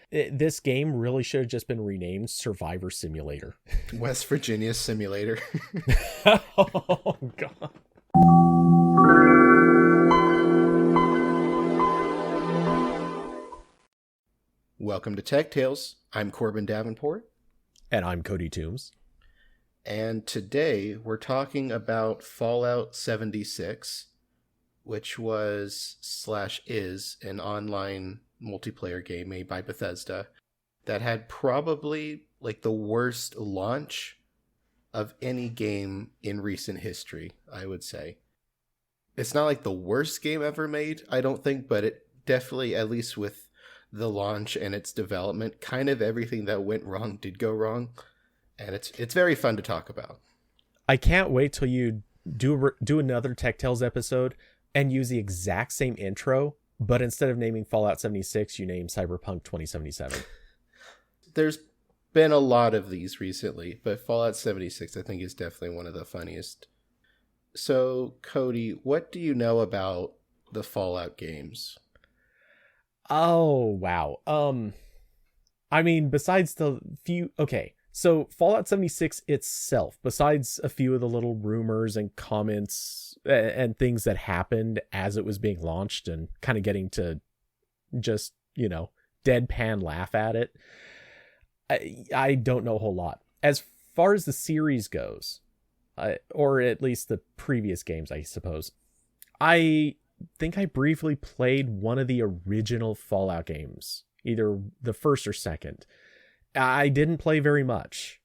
This game really should have just been renamed Survivor Simulator. West Virginia Simulator. Oh, God. Welcome to Tech Tales. I'm Corbin Davenport. And I'm Cody Toombs. And today we're talking about Fallout 76, which was/is an online multiplayer game made by Bethesda that had probably like the worst launch of any game in recent history, I would say. It's not like the worst game ever made, I don't think, but it definitely, at least with the launch and its development, kind of everything that went wrong did go wrong, and it's very fun to talk about. I can't wait till you do another Tech Tales episode and use the exact same intro, but instead of naming Fallout 76, you name Cyberpunk 2077. There's been a lot of these recently, but Fallout 76 I think is definitely one of the funniest. So, Cody, what do you know about the Fallout games? Oh, wow. I mean, besides the few... Okay, so Fallout 76 itself, besides a few of the little rumors and comments and things that happened as it was being launched and kind of getting to just, deadpan laugh at it, I don't know a whole lot. As far as the series goes, or at least the previous games, I suppose, I think I briefly played one of the original Fallout games, either the first or second. I didn't play very much,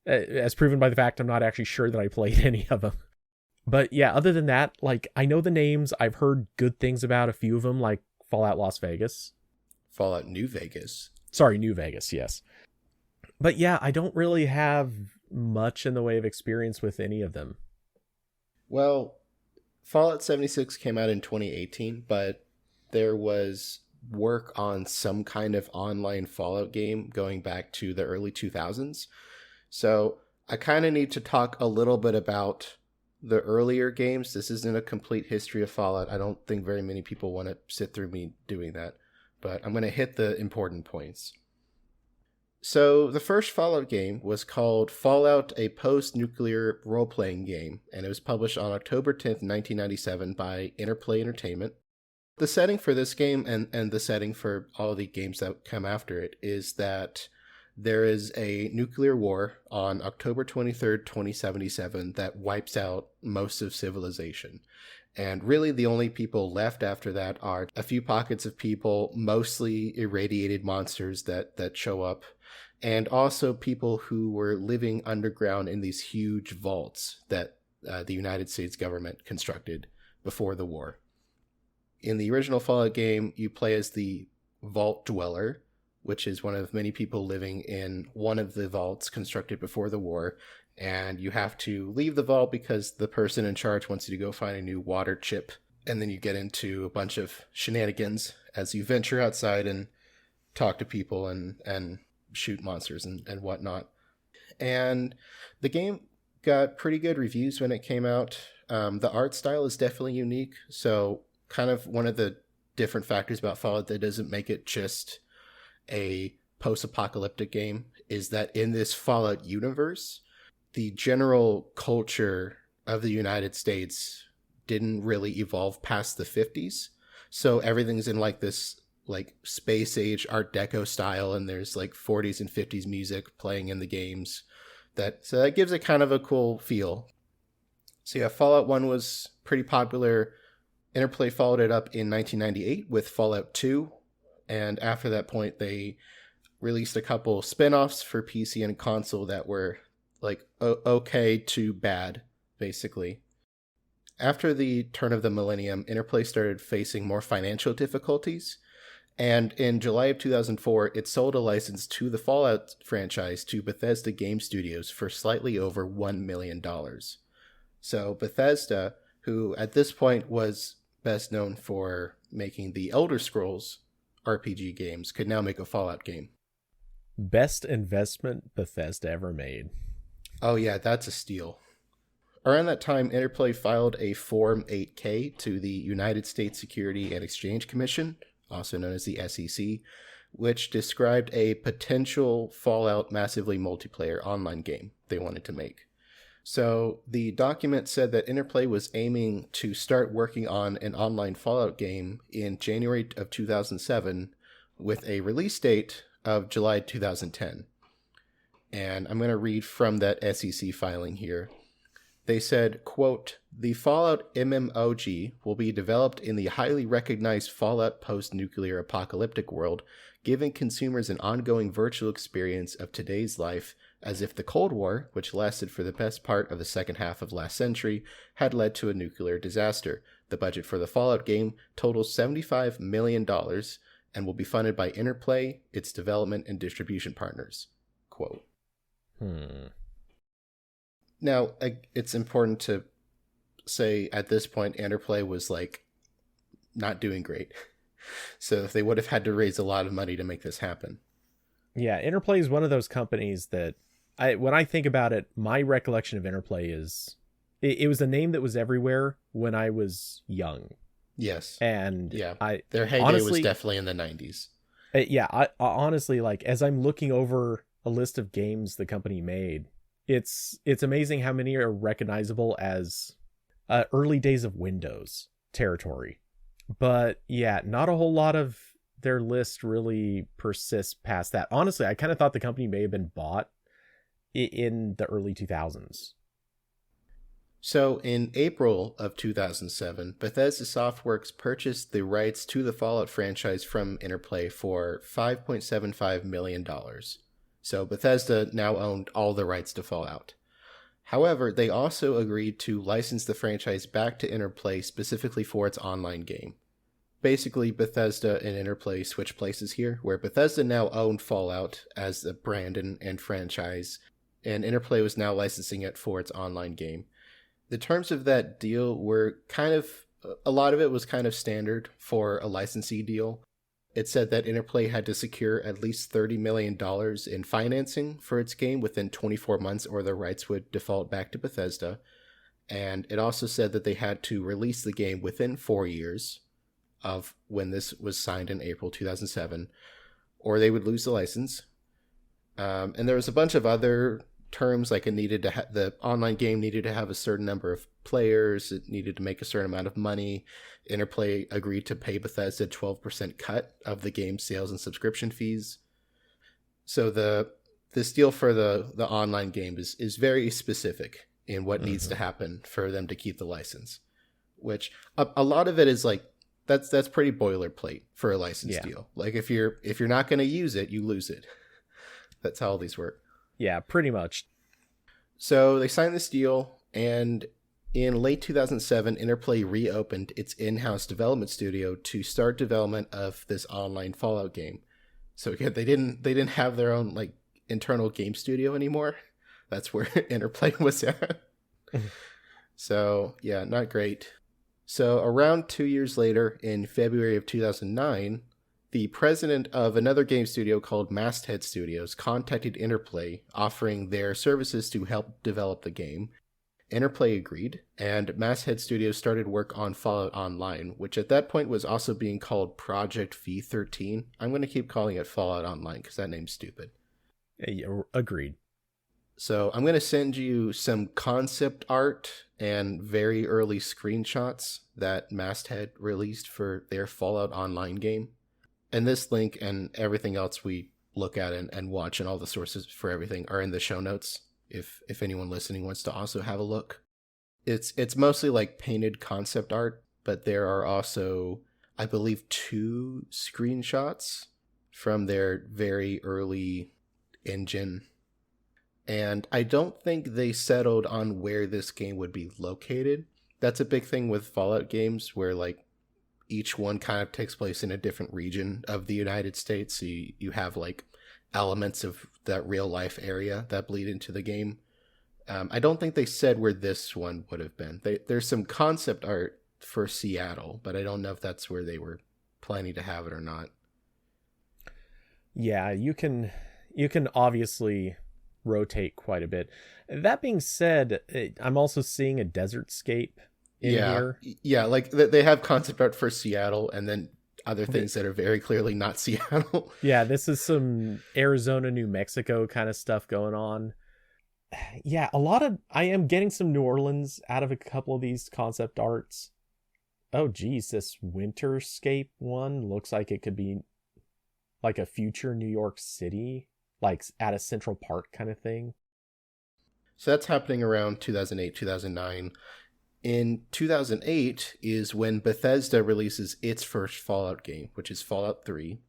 as proven by the fact I'm not actually sure that I played any of them. But yeah, other than that, like, I know the names. I've heard good things about a few of them, like Fallout Las Vegas. Fallout New Vegas. Sorry, New Vegas, yes. But yeah, I don't really have much in the way of experience with any of them. Well, Fallout 76 came out in 2018, but there was work on some kind of online Fallout game going back to the early 2000s. So I kind of need to talk a little bit about the earlier games. This isn't a complete history of Fallout. I don't think very many people want to sit through me doing that, but I'm going to hit the important points. So the first Fallout game was called Fallout, a post-nuclear role-playing game, and it was published on October 10th, 1997 by Interplay Entertainment. The setting for this game, and the setting for all the games that come after it, is that there is a nuclear war on October 23rd, 2077 that wipes out most of civilization. And really the only people left after that are a few pockets of people, mostly irradiated monsters that show up, and also people who were living underground in these huge vaults that the United States government constructed before the war. In the original Fallout game, you play as the Vault Dweller, which is one of many people living in one of the vaults constructed before the war, and you have to leave the vault because the person in charge wants you to go find a new water chip, and then you get into a bunch of shenanigans as you venture outside and talk to people and shoot monsters and whatnot. And the game got pretty good reviews when it came out. The art style is definitely unique, so kind of one of the different factors about Fallout that doesn't make it just a post-apocalyptic game is that in this Fallout universe, the general culture of the United States didn't really evolve past the 50s. So everything's in like this like space age Art Deco style, and there's like 40s and 50s music playing in the games. So that gives it kind of a cool feel. So yeah, Fallout 1 was pretty popular. Interplay followed it up in 1998 with Fallout 2, and after that point they released a couple spin-offs for PC and console that were like okay to bad, basically. After the turn of the millennium, Interplay started facing more financial difficulties, and in July of 2004, it sold a license to the Fallout franchise to Bethesda Game Studios for slightly over $1 million. So Bethesda, who at this point was best known for making the Elder Scrolls RPG games, could now make a Fallout game. Best investment Bethesda ever made. Oh yeah, that's a steal. Around that time, Interplay filed a Form 8K to the United States Security and Exchange Commission, also known as the SEC, which described a potential Fallout massively multiplayer online game they wanted to make. So the document said that Interplay was aiming to start working on an online Fallout game in January of 2007 with a release date of July 2010. And I'm going to read from that SEC filing here. They said, quote, "The Fallout MMOG will be developed in the highly recognized Fallout post-nuclear apocalyptic world, giving consumers an ongoing virtual experience of today's life as if the Cold War, which lasted for the best part of the second half of last century, had led to a nuclear disaster. The budget for the Fallout game totals $75 million and will be funded by Interplay, its development and distribution partners." Quote. Now, it's important to say at this point, Interplay was like not doing great. So they would have had to raise a lot of money to make this happen. Yeah, Interplay is one of those companies that when I think about it, my recollection of Interplay is it was a name that was everywhere when I was young. Yes. And yeah, their heyday was definitely in the 90s. I honestly, like, as I'm looking over a list of games the company made, it's amazing how many are recognizable as early days of Windows territory. But yeah, not a whole lot of their list really persists past that. Honestly, I kind of thought the company may have been bought in the early 2000s. So in April of 2007, Bethesda Softworks purchased the rights to the Fallout franchise from Interplay for $5.75 million. So Bethesda now owned all the rights to Fallout. However, they also agreed to license the franchise back to Interplay specifically for its online game. Basically, Bethesda and Interplay switched places here, where Bethesda now owned Fallout as a brand and franchise, and Interplay was now licensing it for its online game. The terms of that deal were a lot of it was kind of standard for a licensee deal. It said that Interplay had to secure at least $30 million in financing for its game within 24 months or the rights would default back to Bethesda. And it also said that they had to release the game within 4 years of when this was signed in April 2007, or they would lose the license. And there was a bunch of other terms, like it needed to the online game needed to have a certain number of players, it needed to make a certain amount of money. Interplay agreed to pay Bethesda 12% cut of the game's sales and subscription fees. So this deal for the online game is very specific in what needs to happen for them to keep the license, which a lot of it is like that's pretty boilerplate for a license deal. Like if you're not going to use it, you lose it. That's how all these work. Yeah, pretty much. So they signed this deal, and in late 2007, Interplay reopened its in-house development studio to start development of this online Fallout game. So again, they didn't have their own like internal game studio anymore. That's where Interplay was at. So yeah, not great. So around 2 years later, in February of 2009, the president of another game studio called Masthead Studios contacted Interplay, offering their services to help develop the game. Interplay agreed, and Masthead Studios started work on Fallout Online, which at that point was also being called Project V13. I'm going to keep calling it Fallout Online because that name's stupid. Yeah, agreed. So I'm going to send you some concept art and very early screenshots that Masthead released for their Fallout Online game. And this link and everything else we look at and watch and all the sources for everything are in the show notes if anyone listening wants to also have a look. It's mostly like painted concept art, but there are also, I believe, 2 screenshots from their very early engine. And I don't think they settled on where this game would be located. That's a big thing with Fallout games where like each one kind of takes place in a different region of the United States. So you have like elements of that real life area that bleed into the game. I don't think they said where this one would have been. There's some concept art for Seattle, but I don't know if that's where they were planning to have it or not. Yeah, you can obviously rotate quite a bit. That being said, I'm also seeing a desert scape in here. Yeah, like they have concept art for Seattle, and then other things that are very clearly not Seattle. Yeah, this is some Arizona, New Mexico kind of stuff going on. Yeah, I am getting some New Orleans out of a couple of these concept arts. Oh geez, this Winterscape one looks like it could be like a future New York City, like at a Central Park kind of thing. So that's happening around 2008, 2009. In 2008 is when Bethesda releases its first Fallout game, which is Fallout 3,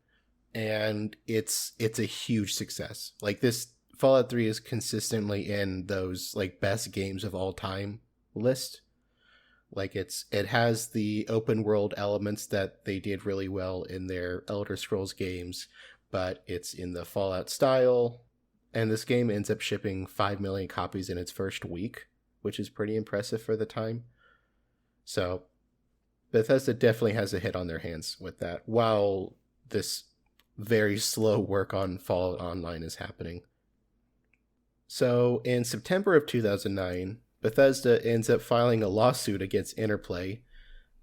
and it's a huge success. Like, this Fallout 3 is consistently in those like best games of all time list. Like, it has the open world elements that they did really well in their Elder Scrolls games, but it's in the Fallout style. And this game ends up shipping 5 million copies in its first week, which is pretty impressive for the time. So Bethesda definitely has a hit on their hands with that, while this very slow work on Fallout Online is happening. So in September of 2009, Bethesda ends up filing a lawsuit against Interplay,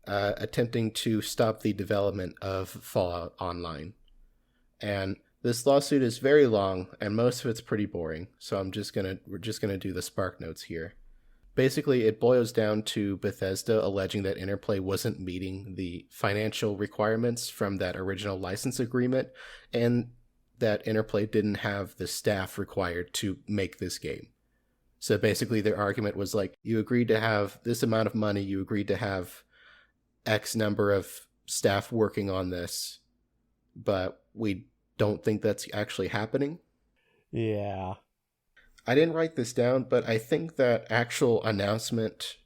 attempting to stop the development of Fallout Online. And this lawsuit is very long, and most of it's pretty boring, so we're just gonna do the spark notes here. Basically, it boils down to Bethesda alleging that Interplay wasn't meeting the financial requirements from that original license agreement, and that Interplay didn't have the staff required to make this game. So basically, their argument was like, you agreed to have this amount of money, you agreed to have X number of staff working on this, but we don't think that's actually happening. Yeah. I didn't write this down, but I think that actual announcement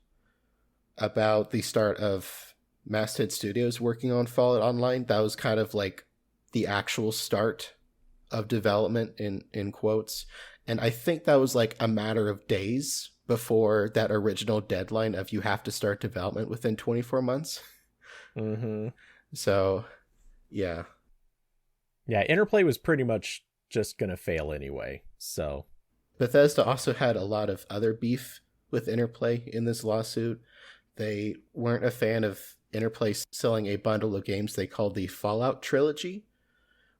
about the start of Masthead Studios working on Fallout Online, that was kind of like the actual start of development in quotes. And I think that was like a matter of days before that original deadline of you have to start development within 24 months. Mm-hmm. So, yeah. Yeah, Interplay was pretty much just going to fail anyway, so. Bethesda also had a lot of other beef with Interplay in this lawsuit. They weren't a fan of Interplay selling a bundle of games they called the Fallout Trilogy,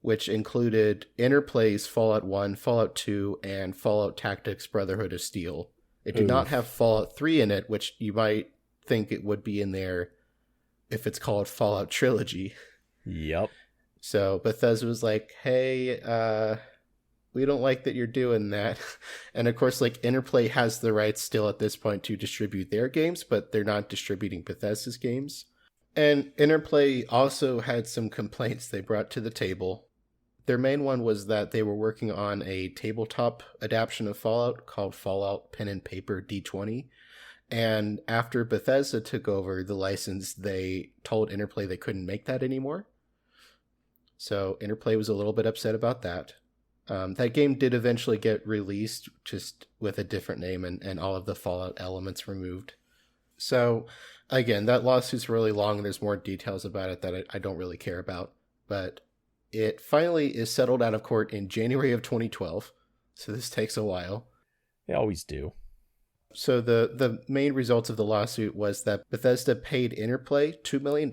which included Interplay's Fallout 1, Fallout 2, and Fallout Tactics Brotherhood of Steel. It did not have Fallout 3 in it, which you might think it would be in there if it's called Fallout Trilogy. Yep. So Bethesda was like, hey, we don't like that you're doing that. And of course, like, Interplay has the rights still at this point to distribute their games, but they're not distributing Bethesda's games. And Interplay also had some complaints they brought to the table. Their main one was that they were working on a tabletop adaptation of Fallout called Fallout Pen and Paper D20. And after Bethesda took over the license, they told Interplay they couldn't make that anymore. So Interplay was a little bit upset about that. That game did eventually get released, just with a different name and all of the Fallout elements removed. So, again, that lawsuit's really long. There's more details about it that I don't really care about. But it finally is settled out of court in January of 2012. So this takes a while. They always do. So the main results of the lawsuit was that Bethesda paid Interplay $2 million,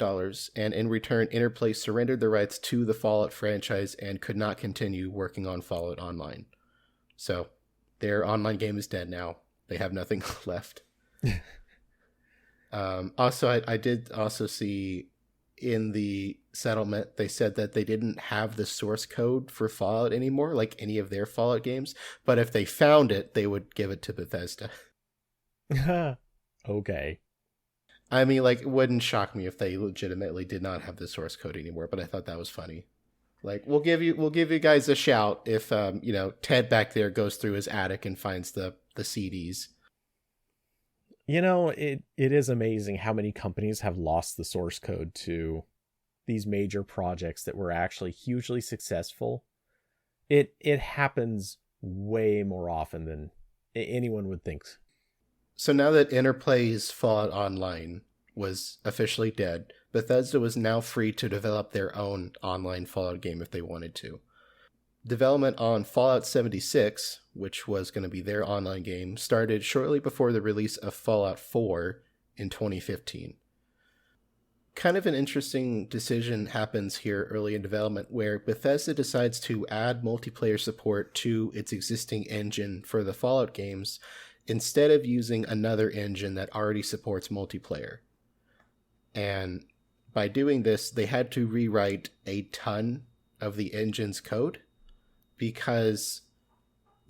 and in return, Interplay surrendered the rights to the Fallout franchise and could not continue working on Fallout Online. So their online game is dead now. They have nothing left. Also, I did also see in the settlement, they said that they didn't have the source code for Fallout anymore, like any of their Fallout games, but if they found it, they would give it to Bethesda. Okay. I mean, like, it wouldn't shock me if they legitimately did not have the source code anymore, but I thought that was funny. Like, we'll give you guys a shout if Ted back there goes through his attic and finds the CDs. You know, it is amazing how many companies have lost the source code to these major projects that were actually hugely successful. It happens way more often than anyone would think. So now that Interplay's Fallout Online was officially dead, Bethesda was now free to develop their own online Fallout game if they wanted to. Development on Fallout 76, which was going to be their online game, started shortly before the release of Fallout 4 in 2015. kind of an interesting decision happens here early in development where Bethesda decides to add multiplayer support to its existing engine for the Fallout games instead of using another engine that already supports multiplayer. And by doing this, they had to rewrite a ton of the engine's code because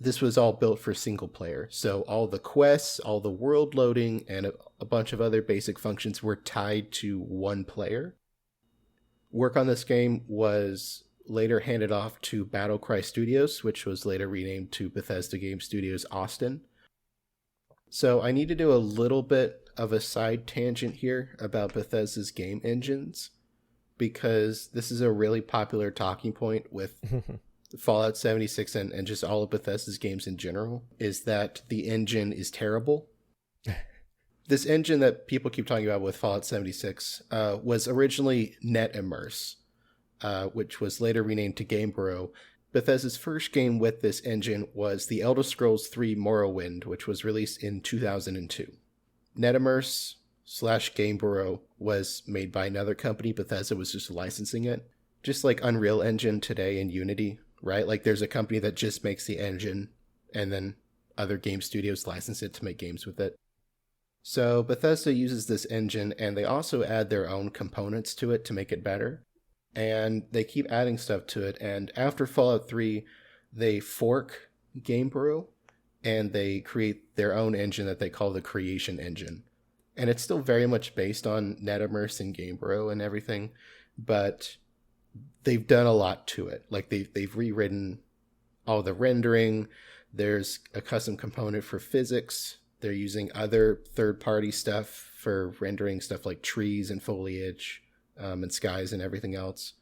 this was all built for single player. So all the quests, all the world loading, and a bunch of other basic functions were tied to one player. Work on this game was later handed off to Battlecry Studios, which was later renamed to Bethesda Game Studios Austin. So I need to do a little bit of a side tangent here about Bethesda's game engines, because this is a really popular talking point with Fallout 76 and just all of Bethesda's games in general, is that the engine is terrible. This engine that people keep talking about with Fallout 76 was originally NetImmerse, which was later renamed to Gamebryo. Bethesda's first game with this engine was The Elder Scrolls III Morrowind, which was released in 2002. NetImmerse / Gamebryo was made by another company. Bethesda was just licensing it. Just like Unreal Engine today in Unity, right? Like there's a company that just makes the engine and then other game studios license it to make games with it. So Bethesda uses this engine and they also add their own components to it to make it better. And they keep adding stuff to it. And after Fallout 3, they fork Gamebryo and they create their own engine that they call the Creation Engine. And it's still very much based on NetImmerse and Gamebryo and everything, but they've done a lot to it. Like they've rewritten all the rendering. There's a custom component for physics. They're using other third-party stuff for rendering stuff like trees and foliage and skies and everything else.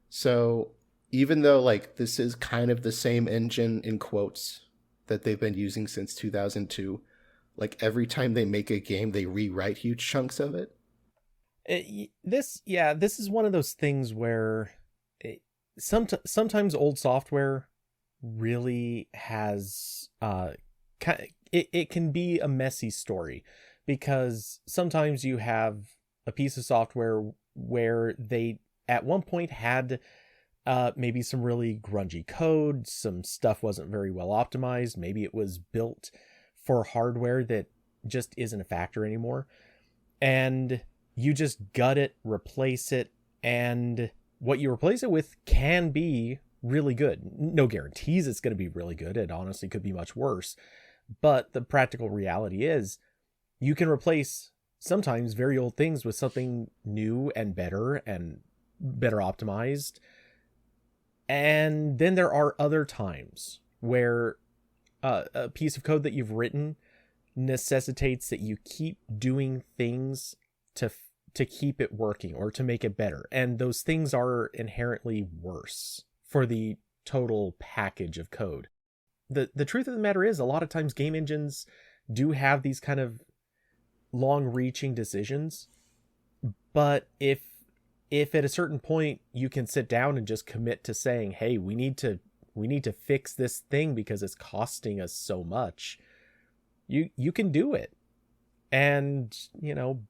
So even though like this is kind of the same engine in quotes that they've been using since 2002, like every time they make a game, they rewrite huge chunks of it. This is one of those things where sometimes old software really has it can be a messy story, because sometimes you have a piece of software where they at one point had maybe some really grungy code, some stuff wasn't very well optimized, maybe it was built for hardware that just isn't a factor anymore, and you just gut it, replace it, and what you replace it with can be really good. No guarantees it's going to be really good. It honestly could be much worse. But the practical reality is you can replace sometimes very old things with something new and better optimized. And then there are other times where a piece of code that you've written necessitates that you keep doing things to keep it working or to make it better. And those things are inherently worse for the total package of code. The truth of the matter is, a lot of times game engines do have these kind of long-reaching decisions, but if at a certain point you can sit down and just commit to saying, hey, we need to fix this thing because it's costing us so much, you can do it. And,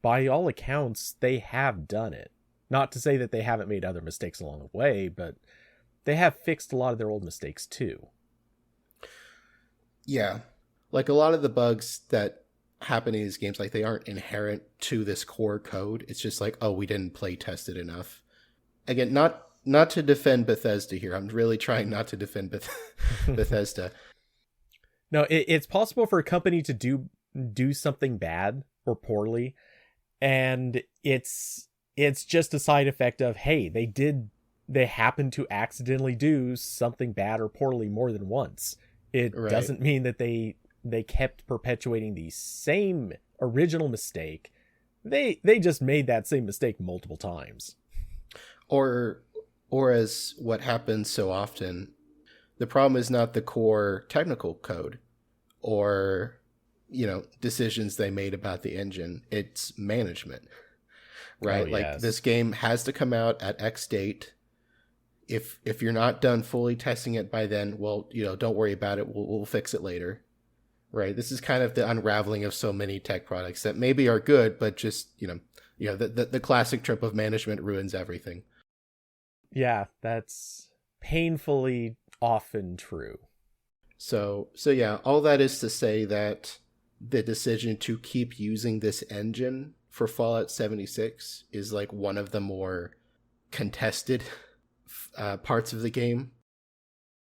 by all accounts, they have done it. Not to say that they haven't made other mistakes along the way, but they have fixed a lot of their old mistakes too. Yeah. Like a lot of the bugs that happen in these games, like they aren't inherent to this core code. It's just like, oh, we didn't play test it enough. Again, not to defend Bethesda here. I'm really trying not to defend Bethesda. No, it's possible for a company to do something bad or poorly, and it's just a side effect of, hey, they happened to accidentally do something bad or poorly more than once. It right. Doesn't mean that they kept perpetuating the same original mistake. They just made that same mistake multiple times. Or as what happens so often, the problem is not the core technical code or decisions they made about the engine. It's management, right? Oh, like yes. This game has to come out at X date. If you're not done fully testing it by then, well, don't worry about it. We'll fix it later, right? This is kind of the unraveling of so many tech products that maybe are good, but just the classic trope of management ruins everything. Yeah, that's painfully often true. So yeah, all that is to say that the decision to keep using this engine for Fallout 76 is like one of the more contested parts of the game.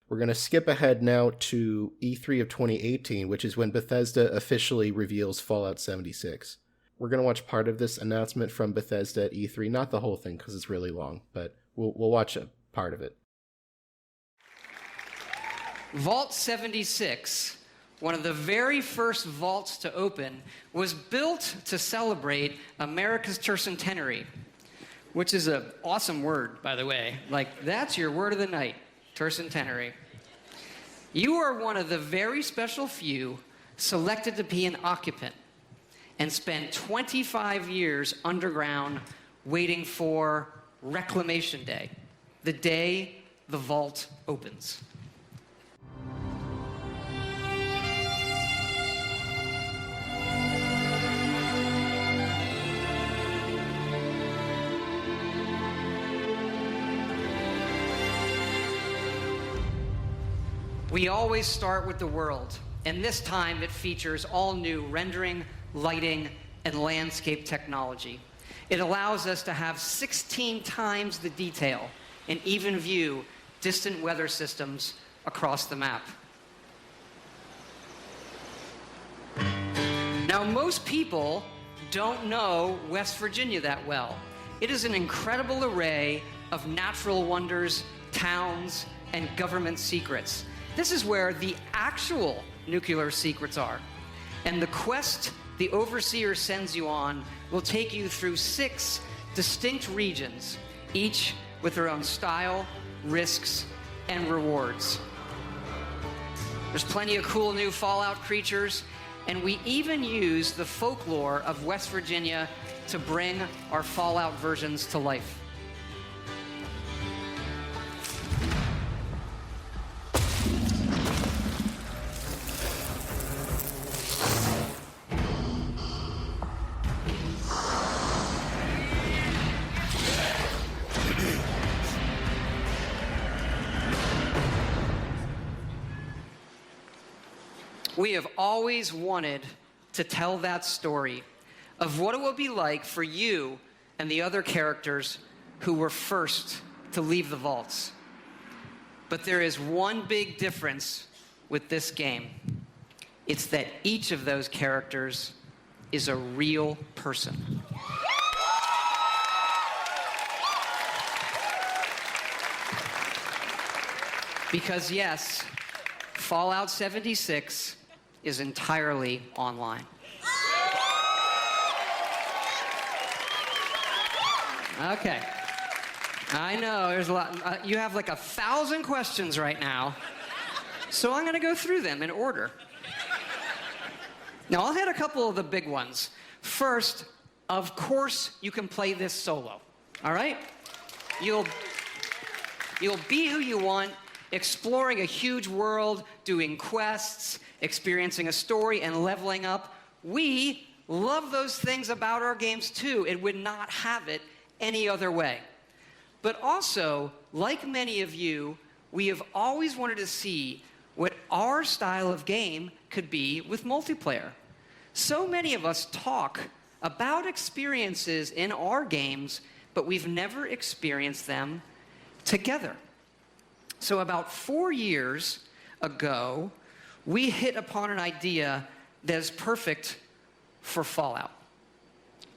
We're going to skip ahead now to E3 of 2018, which is when Bethesda officially reveals Fallout 76. We're going to watch part of this announcement from Bethesda at E3, not the whole thing because it's really long, but we'll watch a part of it. Vault 76, one of the very first vaults to open, was built to celebrate America's tercentenary, which is an awesome word, by the way. Like, that's your word of the night, tercentenary. You are one of the very special few selected to be an occupant and spend 25 years underground waiting for Reclamation Day, the day the vault opens. We always start with the world, and this time it features all new rendering, lighting, and landscape technology. It allows us to have 16 times the detail and even view distant weather systems across the map. Now, most people don't know West Virginia that well. It is an incredible array of natural wonders, towns, and government secrets. This is where the actual nuclear secrets are. And the quest the Overseer sends you on will take you through 6 distinct regions, each with their own style, risks, and rewards. There's plenty of cool new Fallout creatures, and we even use the folklore of West Virginia to bring our Fallout versions to life. We have always wanted to tell that story of what it will be like for you and the other characters who were first to leave the vaults. But there is one big difference with this game. It's that each of those characters is a real person. Because yes, Fallout 76 is entirely online. Okay. I know, there's a lot. You have like 1,000 questions right now. So I'm going to go through them in order. Now, I'll hit a couple of the big ones. First, of course, you can play this solo. All right? You'll be who you want, exploring a huge world, doing quests, experiencing a story, and leveling up. We love those things about our games too. It would not have it any other way. But also, like many of you, we have always wanted to see what our style of game could be with multiplayer. So many of us talk about experiences in our games, but we've never experienced them together. So about 4 years ago, we hit upon an idea that is perfect for Fallout.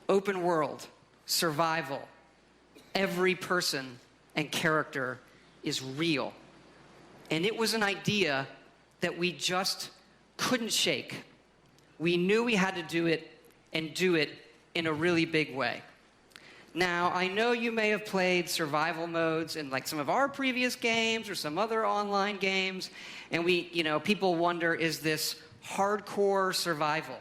Open world, survival, every person and character is real. And it was an idea that we just couldn't shake. We knew we had to do it and do it in a really big way. Now, I know you may have played survival modes in like some of our previous games or some other online games, and people wonder, is this hardcore survival?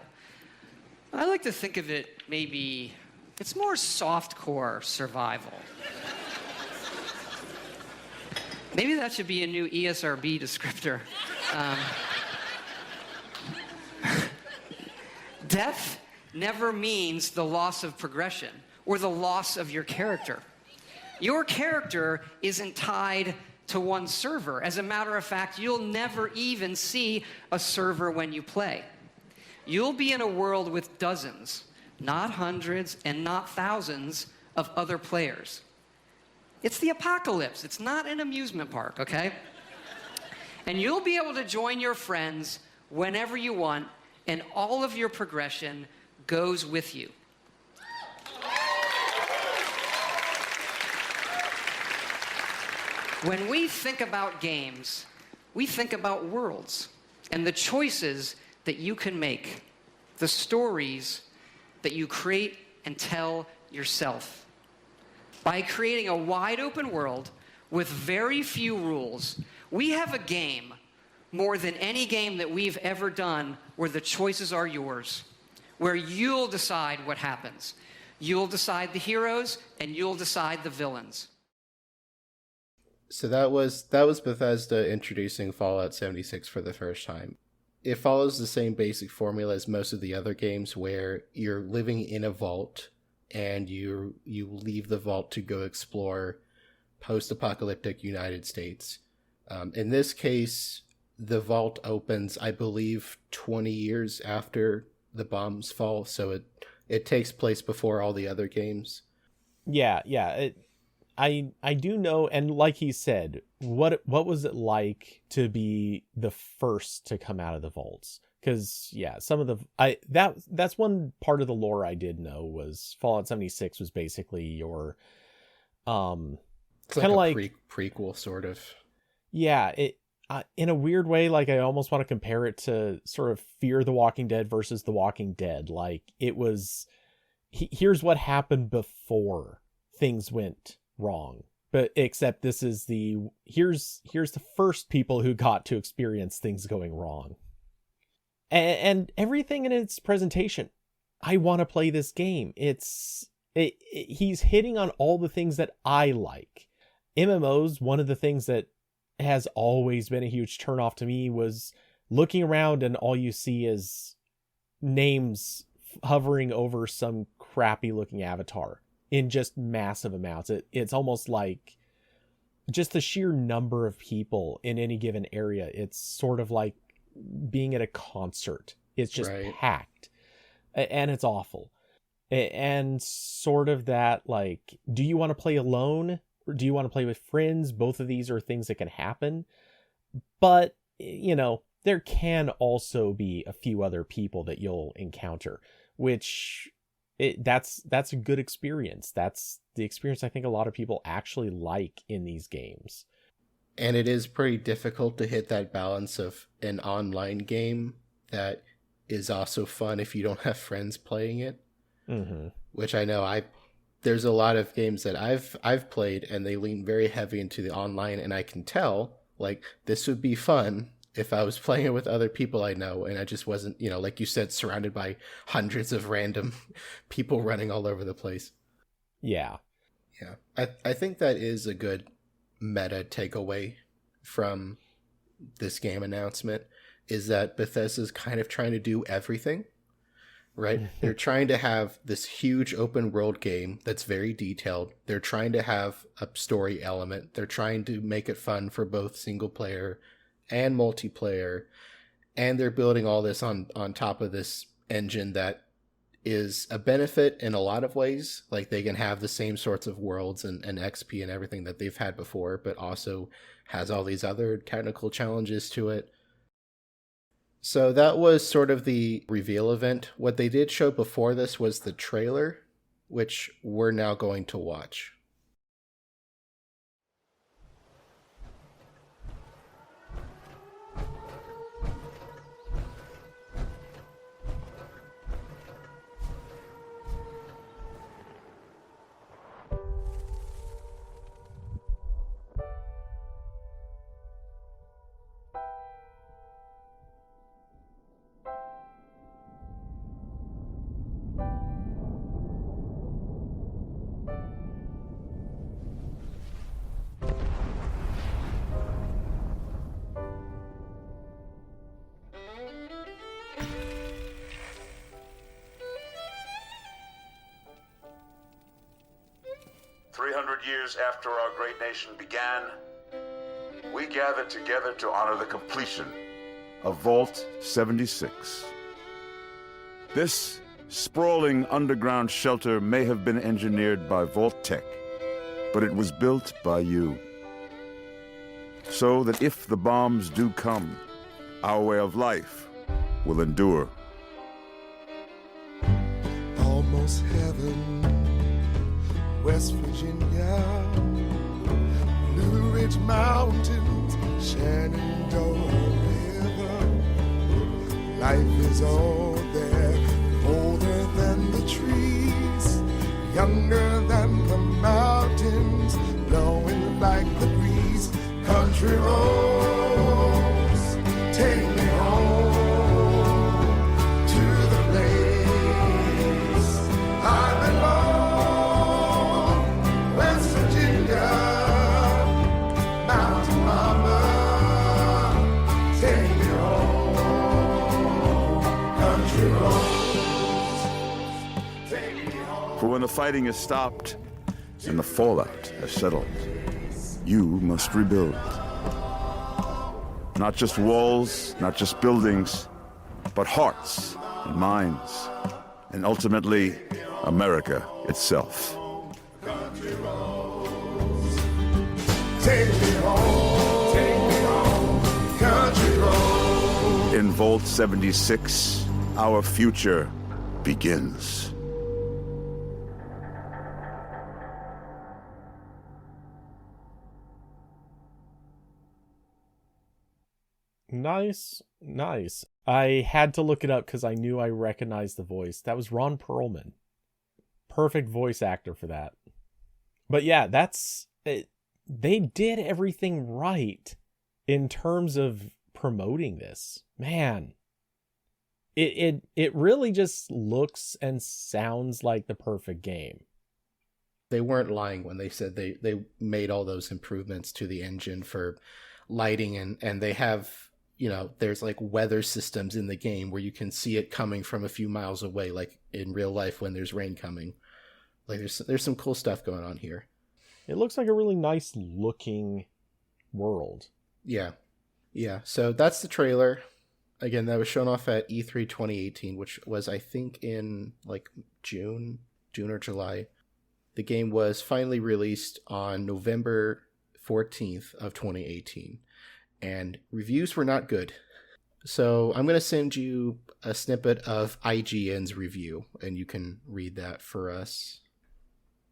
I like to think of it maybe, it's more softcore survival. Maybe that should be a new ESRB descriptor. Death never means the loss of progression. or the loss of your character. Your character isn't tied to one server. As a matter of fact, you'll never even see a server when you play. You'll be in a world with dozens, not hundreds and not thousands of other players. It's the apocalypse. It's not an amusement park, okay? And you'll be able to join your friends whenever you want, and all of your progression goes with you. When we think about games, we think about worlds and the choices that you can make, the stories that you create and tell yourself. By creating a wide open world with very few rules, we have a game more than any game that we've ever done where the choices are yours, where you'll decide what happens. You'll decide the heroes and you'll decide the villains. So that was Bethesda introducing Fallout 76 for the first time. It follows the same basic formula as most of the other games, where you're living in a vault and you leave the vault to go explore post-apocalyptic United States. In this case, the vault opens, I believe, 20 years after the bombs fall, so it takes place before all the other games. Yeah. I do know, and like he said, what was it like to be the first to come out of the vaults? Because yeah, some of the that's one part of the lore I did know was Fallout 76 was basically your It's kind of like prequel sort of. Yeah, it in a weird way, like I almost want to compare it to sort of Fear the Walking Dead versus The Walking Dead. Like it was, here's what happened before things went wrong, but except this is here's the first people who got to experience things going wrong, and everything in its presentation. I want to play this game. He's hitting on all the things that I like. MMOs, one of the things that has always been a huge turnoff to me was looking around and all you see is names hovering over some crappy looking avatar in just massive amounts. It's almost like just the sheer number of people in any given area. It's sort of like being at a concert. It's just packed, and it's awful. And sort of that, like, do you want to play alone or do you want to play with friends? Both of these are things that can happen, but there can also be a few other people that you'll encounter, which that's a good experience. That's the experience I think a lot of people actually like in these games. And it is pretty difficult to hit that balance of an online game that is also fun if you don't have friends playing it. Mm-hmm. Which I know there's a lot of games that I've played and they lean very heavy into the online, and I can tell like this would be fun if I was playing it with other people I know, and I just wasn't, like you said, surrounded by hundreds of random people running all over the place. Yeah. I think that is a good meta takeaway from this game announcement, is that Bethesda's kind of trying to do everything, right? They're trying to have this huge open world game that's very detailed. They're trying to have a story element. They're trying to make it fun for both single player and multiplayer, and they're building all this on top of this engine that is a benefit in a lot of ways. Like they can have the same sorts of worlds and XP and everything that they've had before, but also has all these other technical challenges to it. So that was sort of the reveal event. What they did show before this was the trailer, which we're now going to watch. 300 years after our great nation began, we gather together to honor the completion of Vault 76. This sprawling underground shelter may have been engineered by Vault Tech, but it was built by you. So that if the bombs do come, our way of life will endure. Almost heaven, West Virginia, Blue Ridge Mountains, Shenandoah River. Life is all there, older than the trees, younger than the mountains, blowing like the breeze. Country roads, take me home to the place I belong. West Virginia, Mountain Mama, take me home. Country roads, take me home. For when the fighting is stopped and the fallout has settled, you must rebuild. Not just walls, not just buildings, but hearts and minds, and ultimately, America itself. Take me home, country road. In Vault 76, our future begins. Nice. I had to look it up because I knew I recognized the voice. That was Ron Perlman. Perfect voice actor for that. But yeah, that's it. They did everything right in terms of promoting this. Man, it really just looks and sounds like the perfect game. They weren't lying when they said they made all those improvements to the engine for lighting, and they have, there's like weather systems in the game where you can see it coming from a few miles away, like in real life when there's rain coming. Like there's some cool stuff going on here. It looks like a really nice looking world. Yeah. So that's the trailer. Again, that was shown off at E3 2018, which was, I think, in like June or July. The game was finally released on November 14th of 2018, and reviews were not good. So I'm going to send you a snippet of IGN's review, and you can read that for us.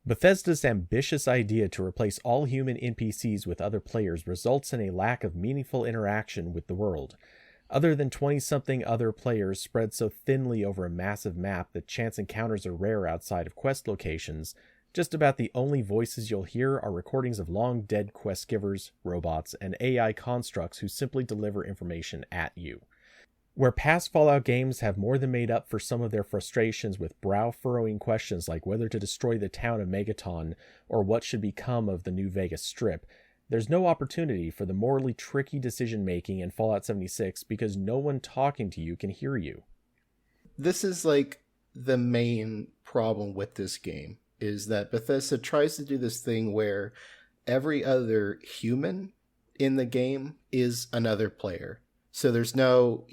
Bethesda's ambitious idea to replace all human NPCs with other players results in a lack of meaningful interaction with the world. Other than 20-something other players spread so thinly over a massive map that chance encounters are rare outside of quest locations, just about the only voices you'll hear are recordings of long-dead quest givers, robots, and AI constructs who simply deliver information at you. Where past Fallout games have more than made up for some of their frustrations with brow-furrowing questions like whether to destroy the town of Megaton or what should become of the New Vegas Strip, there's no opportunity for the morally tricky decision-making in Fallout 76 because no one talking to you can hear you. This is like the main problem with this game, is that Bethesda tries to do this thing where every other human in the game is another player. So there's no,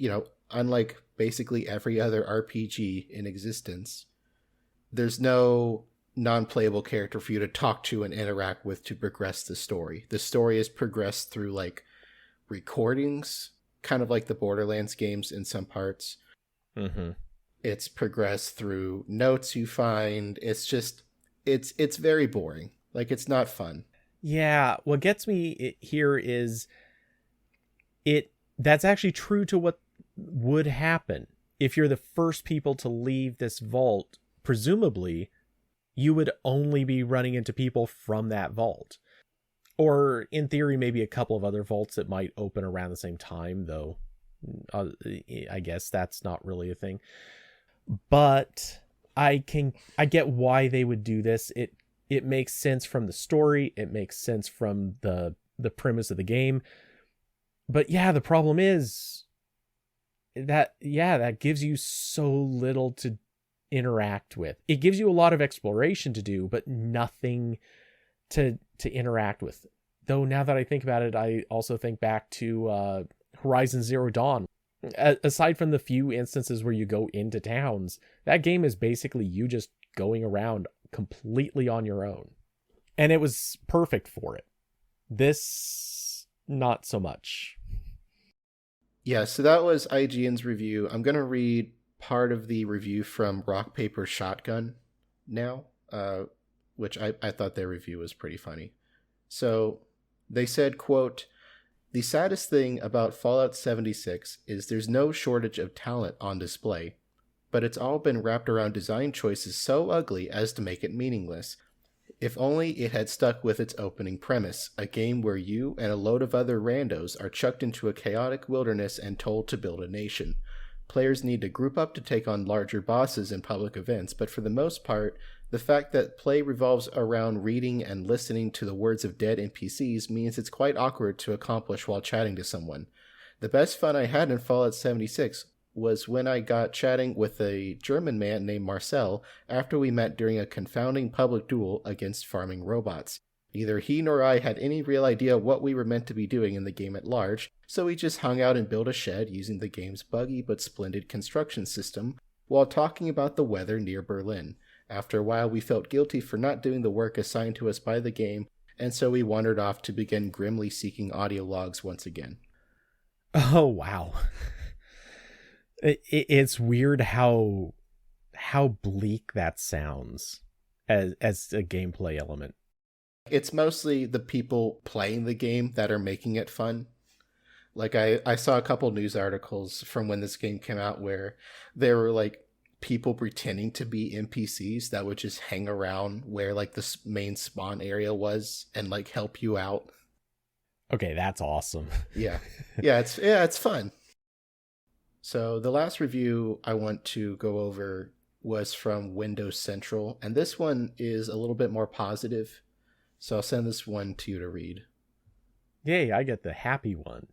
unlike basically every other RPG in existence, there's no non-playable character for you to talk to and interact with to progress the story. The story is progressed through like recordings, kind of like the Borderlands games in some parts. Mm-hmm. It's progressed through notes you find. It's just, it's very boring. Like, it's not fun. Yeah, what gets me here is that's actually true to what would happen. If you're the first people to leave this vault, presumably you would only be running into people from that vault. Or in theory, maybe a couple of other vaults that might open around the same time, though I guess that's not really a thing. But I get why they would do this. It makes sense from the story. It makes sense from the premise of the game. But yeah, the problem is that gives you so little to interact with. It gives you a lot of exploration to do, but nothing to interact with. Though now that I think about it, I also think back to Horizon Zero Dawn. Aside from the few instances where you go into towns, that game is basically you just going around completely on your own. And it was perfect for it. This, not so much. Yeah, so that was IGN's review. I'm going to read part of the review from Rock Paper Shotgun now, which I thought their review was pretty funny. So they said, quote, "The saddest thing about Fallout 76 is there's no shortage of talent on display, but it's all been wrapped around design choices so ugly as to make it meaningless. If only it had stuck with its opening premise, a game where you and a load of other randos are chucked into a chaotic wilderness and told to build a nation. Players need to group up to take on larger bosses in public events, but for the most part, the fact that play revolves around reading and listening to the words of dead NPCs means it's quite awkward to accomplish while chatting to someone. The best fun I had in Fallout 76 was when I got chatting with a German man named Marcel after we met during a confounding public duel against farming robots. Neither he nor I had any real idea what we were meant to be doing in the game at large, so we just hung out and built a shed using the game's buggy but splendid construction system while talking about the weather near Berlin. After a while, we felt guilty for not doing the work assigned to us by the game, and so we wandered off to begin grimly seeking audio logs once again." Oh, wow. It's weird how bleak that sounds as a gameplay element. It's mostly the people playing the game that are making it fun. Like I saw a couple news articles from when this game came out where there were like people pretending to be NPCs that would just hang around where like the main spawn area was and like help you out. Okay, that's awesome. Yeah, it's fun. So the last review I want to go over was from Windows Central, and this one is a little bit more positive. So I'll send this one to you to read. Yay, I get the happy one.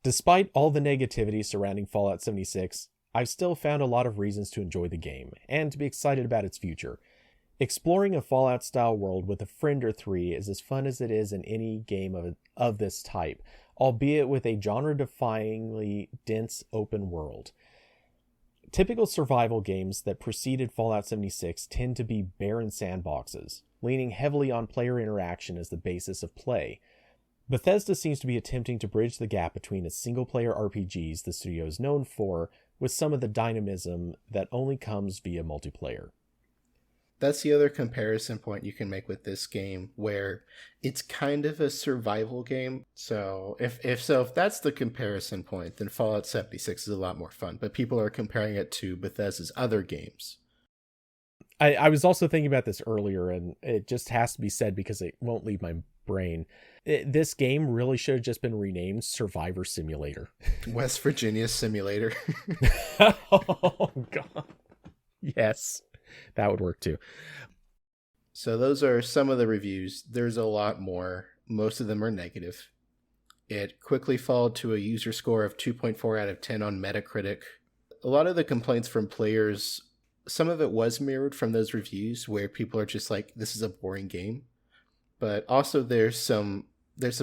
Despite all the negativity surrounding Fallout 76, I've still found a lot of reasons to enjoy the game, and to be excited about its future. Exploring a Fallout-style world with a friend or three is as fun as it is in any game of this type, albeit with a genre-defyingly dense open world. Typical survival games that preceded Fallout 76 tend to be barren sandboxes, leaning heavily on player interaction as the basis of play. Bethesda seems to be attempting to bridge the gap between its single-player RPGs the studio is known for with some of the dynamism that only comes via multiplayer. That's the other comparison point you can make with this game, where it's kind of a survival game. So if that's the comparison point, then Fallout 76 is a lot more fun. But people are comparing it to Bethesda's other games. I was also thinking about this earlier, and it just has to be said because it won't leave my brain. This game really should have just been renamed Survivor Simulator. West Virginia Simulator. Oh, God. Yes. That would work too. So those are some of the reviews. There's a lot more. Most of them are negative. It quickly followed to a user score of 2.4 out of 10 on Metacritic. A lot of the complaints from players, some of it was mirrored from those reviews where people are just like, this is a boring game. But also there's some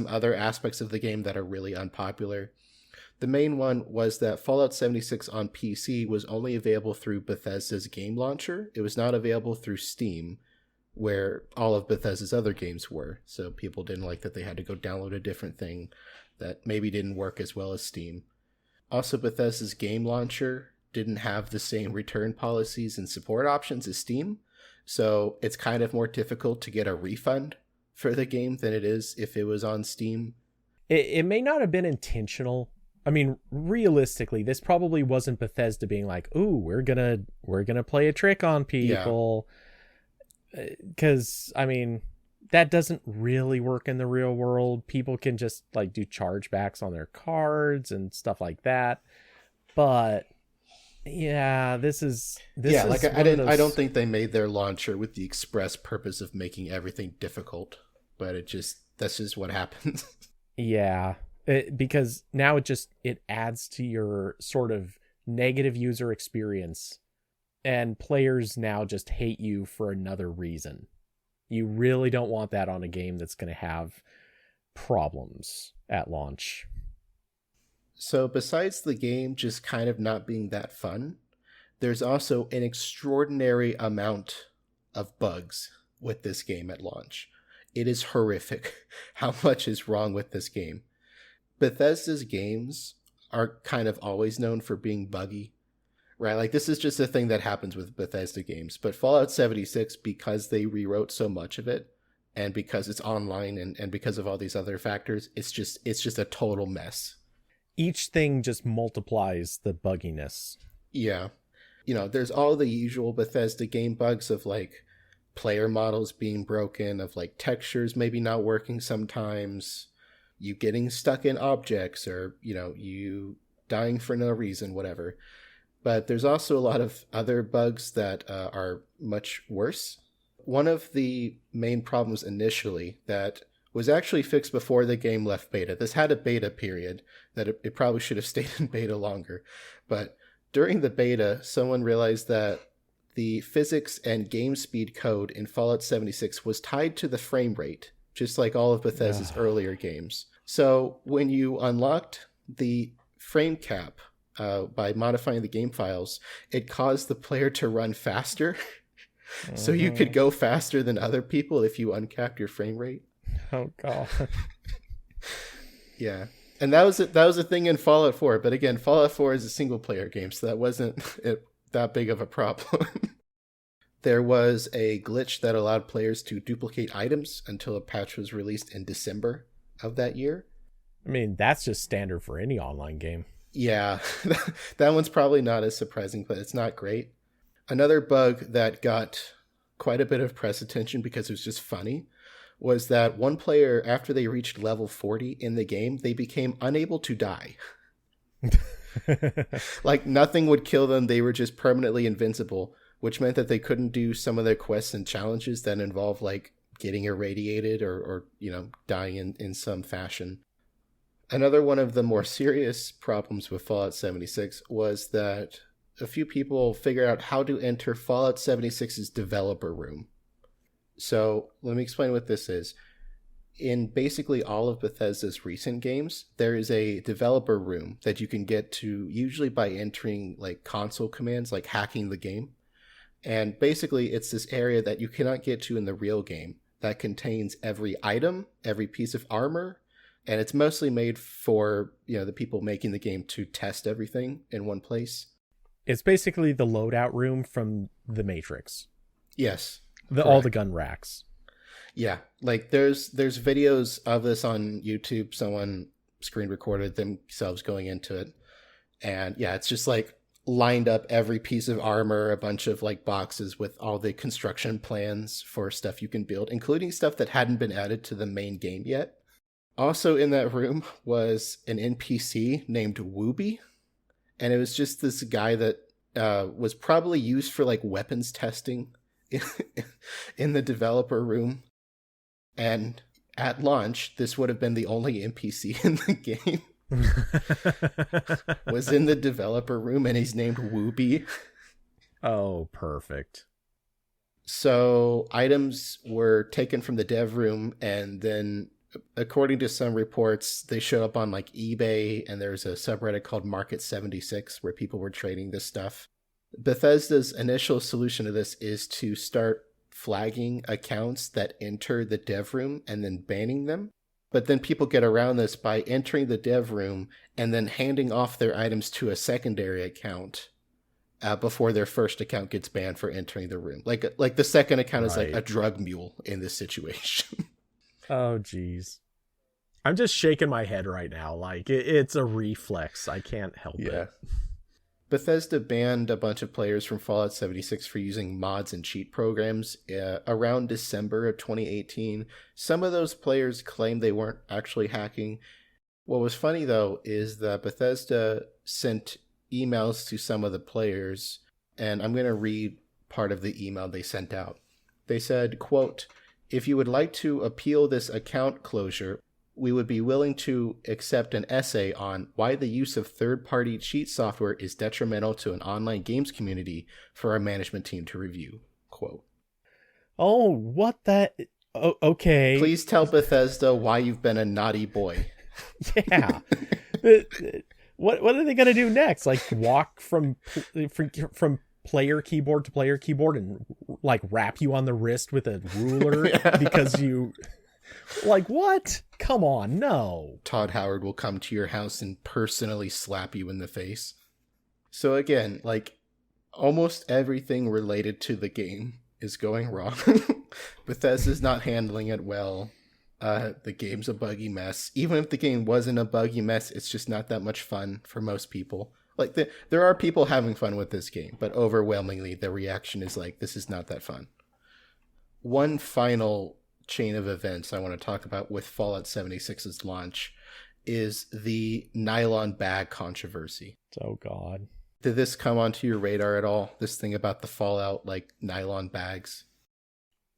other aspects of the game that are really unpopular. The main one was that Fallout 76 on PC was only available through Bethesda's game launcher. It was not available through Steam, where all of Bethesda's other games were. So people didn't like that they had to go download a different thing that maybe didn't work as well as Steam. Also, Bethesda's game launcher didn't have the same return policies and support options as Steam. So it's kind of more difficult to get a refund for the game than it is if it was on Steam. It may not have been intentional. I mean, realistically, this probably wasn't Bethesda being like, "Ooh, we're gonna play a trick on people," because I mean, that doesn't really work in the real world. People can just like do chargebacks on their cards and stuff like that. But yeah, this is like I don't think they made their launcher with the express purpose of making everything difficult, but that's just what happens. Yeah. Because now it adds to your sort of negative user experience, and players now just hate you for another reason. You really don't want that on a game that's going to have problems at launch. So besides the game just kind of not being that fun, there's also an extraordinary amount of bugs with this game at launch. It is horrific how much is wrong with this game. Bethesda's games are kind of always known for being buggy, right? Like, this is just a thing that happens with Bethesda games. But Fallout 76, because they rewrote so much of it, and because it's online and because of all these other factors, it's just a total mess. Each thing just multiplies the bugginess. Yeah. There's all the usual Bethesda game bugs of, like, player models being broken, of, like, textures maybe not working sometimes, you getting stuck in objects, or, you dying for no reason, whatever. But there's also a lot of other bugs that are much worse. One of the main problems initially that was actually fixed before the game left beta. This had a beta period that it probably should have stayed in beta longer. But during the beta, someone realized that the physics and game speed code in Fallout 76 was tied to the frame rate, just like all of Bethesda's earlier games. So when you unlocked the frame cap by modifying the game files, it caused the player to run faster. So you could go faster than other people if you uncapped your frame rate. Oh god. Yeah. And that was a thing in Fallout 4, but again, Fallout 4 is a single player game, so that wasn't that big of a problem. There was a glitch that allowed players to duplicate items until a patch was released in December of that year. I mean, that's just standard for any online game. Yeah. That one's probably not as surprising, but it's not great. Another bug that got quite a bit of press attention because it was just funny was that one player, after they reached level 40 in the game, they became unable to die. Like, nothing would kill them. They were just permanently invincible, which meant that they couldn't do some of their quests and challenges that involve, like, getting irradiated or dying in some fashion. Another one of the more serious problems with Fallout 76 was that a few people figured out how to enter Fallout 76's developer room. So let me explain what this is. In basically all of Bethesda's recent games, there is a developer room that you can get to usually by entering, like, console commands, like hacking the game. And basically it's this area that you cannot get to in the real game that contains every item, every piece of armor, and it's mostly made for, the people making the game to test everything in one place. It's basically the loadout room from The Matrix. Yes. All the gun racks. Yeah. Like, there's videos of this on YouTube. Someone screen recorded themselves going into it. And yeah, it's just like lined up every piece of armor, a bunch of, like, boxes with all the construction plans for stuff you can build, including stuff that hadn't been added to the main game yet. Also in that room was an NPC named Wooby. And it was just this guy that was probably used for, like, weapons testing in the developer room. And at launch, this would have been the only NPC in the game. Was in the developer room, and he's named Wooby. Oh, perfect. So items were taken from the dev room, and then, according to some reports, they show up on, like, eBay, and there's a subreddit called Market 76 where people were trading this stuff. Bethesda's initial solution to this is to start flagging accounts that enter the dev room and then banning them. But then people get around this by entering the dev room and then handing off their items to a secondary account before their first account gets banned for entering the room. Like the second account is like a drug mule in this situation. Oh, geez. I'm just shaking my head right now. Like, it's a reflex. I can't help it. Bethesda banned a bunch of players from Fallout 76 for using mods and cheat programs around December of 2018. Some of those players claimed they weren't actually hacking. What was funny, though, is that Bethesda sent emails to some of the players, and I'm going to read part of the email they sent out. They said, quote, "If you would like to appeal this account closure, we would be willing to accept an essay on why the use of third-party cheat software is detrimental to an online games community for our management team to review." Quote. Oh, what that? Oh, okay. Please tell Bethesda why you've been a naughty boy. Yeah. What are they gonna do next? Like walk from player keyboard to player keyboard and like wrap you on the wrist with a ruler because you like what? Come on, no. Todd Howard will come to your house and personally slap you in the face. So again, like almost everything related to the game is going wrong. Bethesda's not handling it well. The game's a buggy mess. Even if the game wasn't a buggy mess, it's just not that much fun for most people. Like there are people having fun with this game, but overwhelmingly the reaction is like, this is not that fun. One final chain of events I want to talk about with Fallout 76's launch is the nylon bag controversy. Oh God. Did this come onto your radar at all? This thing about the Fallout like nylon bags?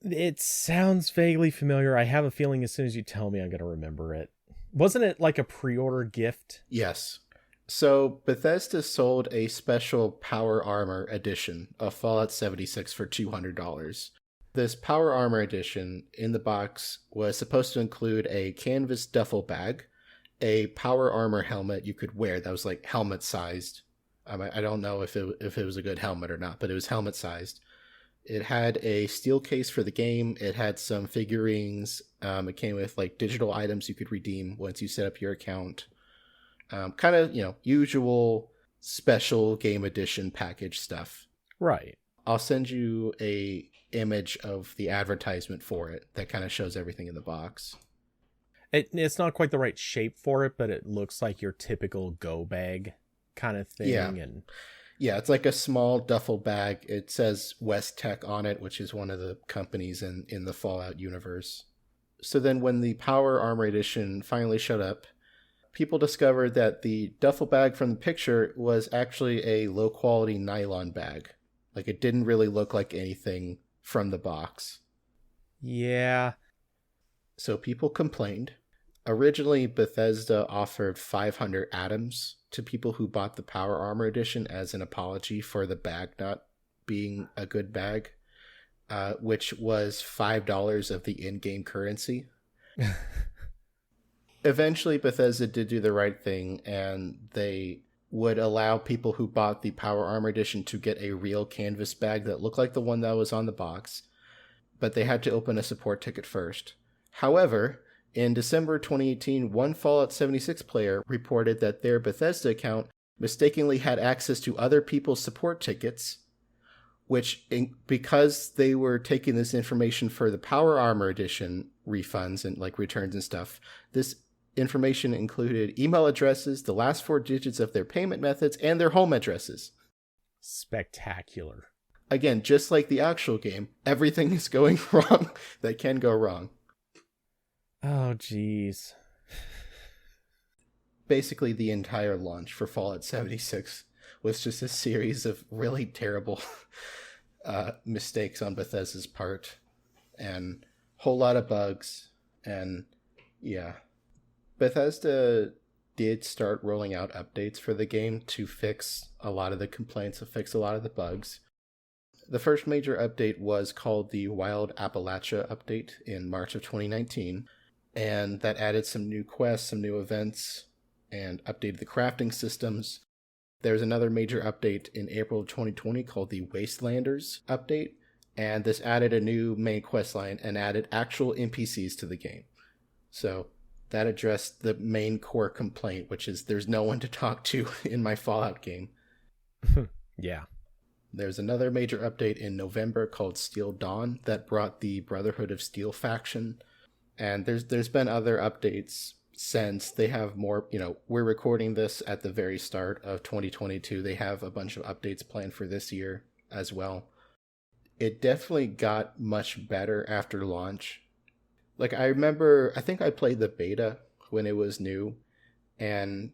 It sounds vaguely familiar. I have a feeling as soon as you tell me I'm going to remember it. Wasn't it like a pre-order gift? Yes. So Bethesda sold a special Power Armor edition of Fallout 76 for $200. This Power Armor edition in the box was supposed to include a canvas duffel bag, a Power Armor helmet you could wear that was like helmet sized. I don't know if it was a good helmet or not, but it was helmet sized. It had a steel case for the game. It had some figurines. It came with like digital items you could redeem once you set up your account. Kind of, usual special game edition package stuff. Right. I'll send you a image of the advertisement for it that kind of shows everything in the box. It's not quite the right shape for it, but it looks like your typical go bag kind of thing. Yeah. And yeah, it's like a small duffel bag. It says West Tech on it, which is one of the companies in the Fallout universe. So then when the Power Armor Edition finally showed up, people discovered that the duffel bag from the picture was actually a low-quality nylon bag. Like, it didn't really look like anything from the box. yeah. So people complained. Originally, Bethesda offered 500 atoms to people who bought the Power Armor Edition as an apology for the bag not being a good bag, which was $5 of the in-game currency. Eventually, Bethesda did do the right thing, and they would allow people who bought the Power Armor Edition to get a real canvas bag that looked like the one that was on the box, but they had to open a support ticket first. However, in December 2018, one Fallout 76 player reported that their Bethesda account mistakenly had access to other people's support tickets, which, because they were taking this information for the Power Armor Edition refunds and like returns and stuff, this information included email addresses, the last 4 digits of their payment methods, and their home addresses. Spectacular. Again, just like the actual game, everything is going wrong that can go wrong. Oh, geez. Basically, the entire launch for Fallout 76 was just a series of really terrible mistakes on Bethesda's part and a whole lot of bugs. And yeah, Bethesda did start rolling out updates for the game to fix a lot of the complaints, to fix a lot of the bugs. The first major update was called the Wild Appalachia update in March of 2019. And that added some new quests, some new events, and updated the crafting systems. There's another major update in April of 2020 called the Wastelanders update, and this added a new main quest line and added actual NPCs to the game. So that addressed the main core complaint, which is there's no one to talk to in my Fallout game. Yeah. There's another major update in November called Steel Dawn that brought the Brotherhood of Steel faction. And there's been other updates since. They have more, we're recording this at the very start of 2022. They have a bunch of updates planned for this year as well. It definitely got much better after launch. Like, I think I played the beta when it was new, and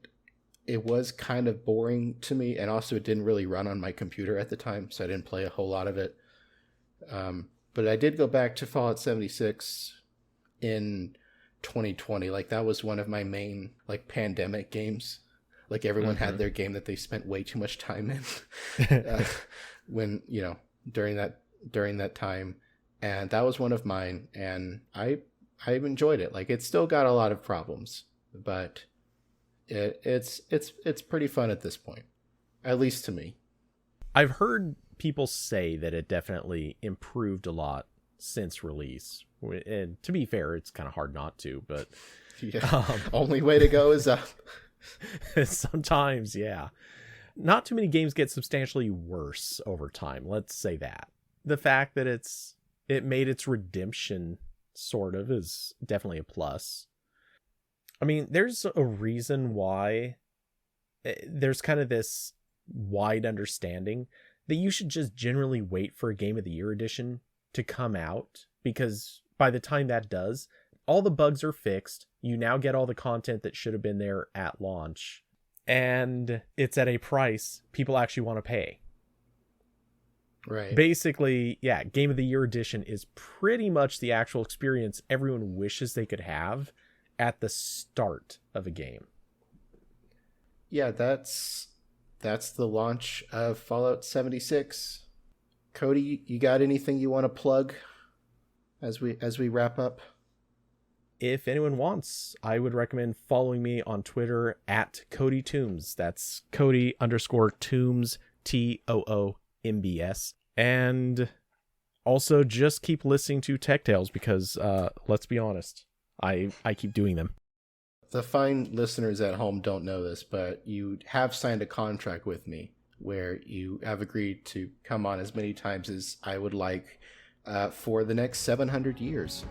it was kind of boring to me, and also it didn't really run on my computer at the time, so I didn't play a whole lot of it. But I did go back to Fallout 76 in 2020. Like, that was one of my main like pandemic games. Like, everyone had their game that they spent way too much time in when during that time. and that was one of mine, and I enjoyed it. Like, it's still got a lot of problems, but it's pretty fun at this point, at least to me. I've heard people say that it definitely improved a lot since release. And to be fair, it's kind of hard not to, but Yeah. Only way to go is up. sometimes, yeah. Not too many games get substantially worse over time. Let's say that. The fact that it made its redemption sort of is definitely a plus. I mean, there's a reason why there's kind of this wide understanding that you should just generally wait for a Game of the Year edition to come out, because by the time that does, all the bugs are fixed. You now get all the content that should have been there at launch, and it's at a price people actually want to pay. Right. Basically, yeah, Game of the Year edition is pretty much the actual experience everyone wishes they could have at the start of a game. Yeah, that's the launch of Fallout 76. Cody, you got anything you want to plug as we wrap up? If anyone wants, I would recommend following me on Twitter at Cody Toombs. That's Cody_Toombs, TOOMBS. And also just keep listening to Tech Tales, because let's be honest, I keep doing them. The fine listeners at home don't know this, but you have signed a contract with me where you have agreed to come on as many times as I would like for the next 700 years.